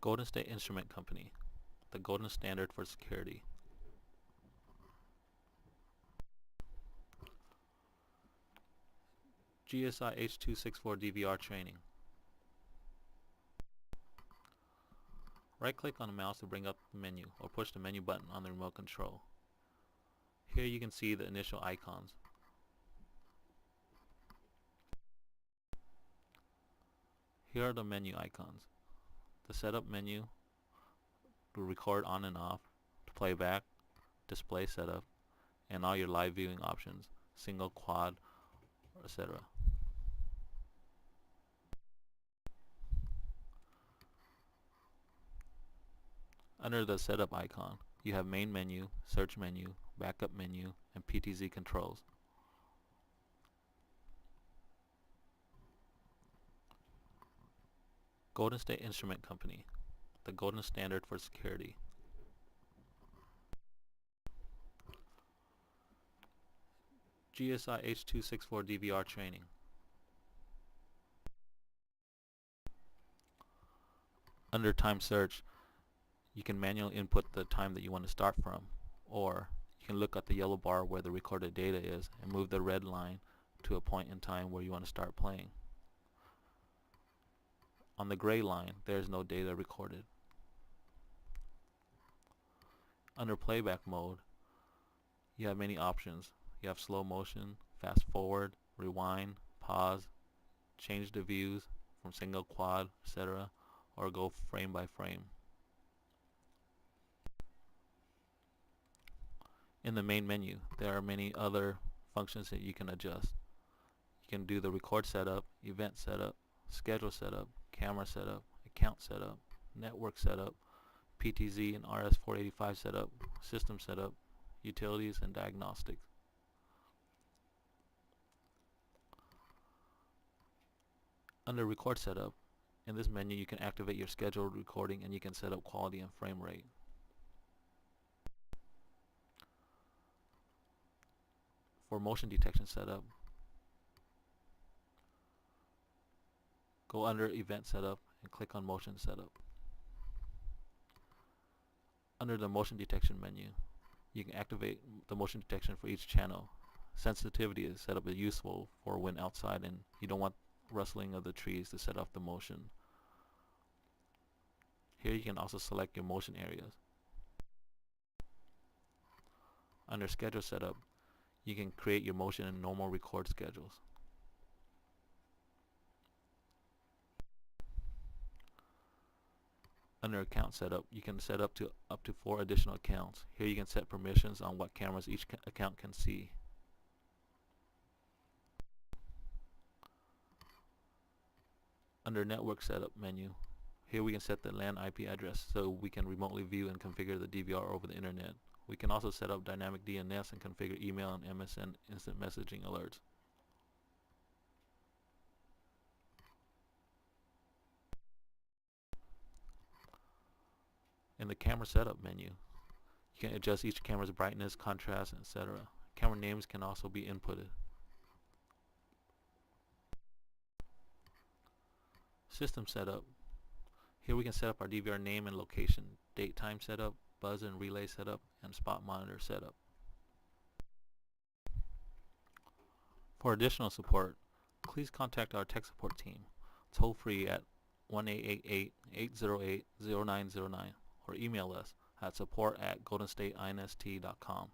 Golden State Instrument Company, the golden standard for security. GSI H.264 DVR Training. Right-click on the mouse to bring up the menu, or push the menu button on the remote control. Here you can see the initial icons. Here are the menu icons. The setup menu to record on and off, to playback, display setup, and all your live viewing options, single, quad, etc. Under the setup icon, you have main menu, search menu, backup menu, and PTZ controls. Golden State Instrument Company, the golden standard for security. GSI H.264 DVR Training. Under time search, you can manually input the time that you want to start from, or you can look at the yellow bar where the recorded data is and move the red line to a point in time where you want to start playing. On the gray line, there is no data recorded. Under playback mode, you have many options. You have slow motion, fast forward, rewind, pause, change the views from single, quad, etc., or go frame by frame. In the main menu, there are many other functions that you can adjust. You can do the record setup, event setup, schedule setup, camera setup, account setup, network setup, PTZ and RS-485 setup, system setup, utilities, and diagnostics. Under record setup, in this menu you can activate your scheduled recording and you can set up quality and frame rate. For motion detection setup, go under event setup and click on motion setup. Under the motion detection menu, you can activate the motion detection for each channel. Sensitivity is set up as useful for when outside and you don't want rustling of the trees to set off the motion. Here you can also select your motion areas. Under schedule setup, you can create your motion and normal record schedules. Under account setup, you can set up to 4 additional accounts. Here you can set permissions on what cameras each account can see. Under network setup menu, here we can set the LAN IP address so we can remotely view and configure the DVR over the internet. We can also set up dynamic DNS and configure email and MSN instant messaging alerts. In the camera setup menu, you can adjust each camera's brightness, contrast, etc. Camera names can also be inputted. System setup. Here we can set up our DVR name and location, date time setup, buzzer and relay setup, and spot monitor setup. For additional support, please contact our tech support team, toll free at 1-888-808-0909, or email us at support@goldenstateinst.com.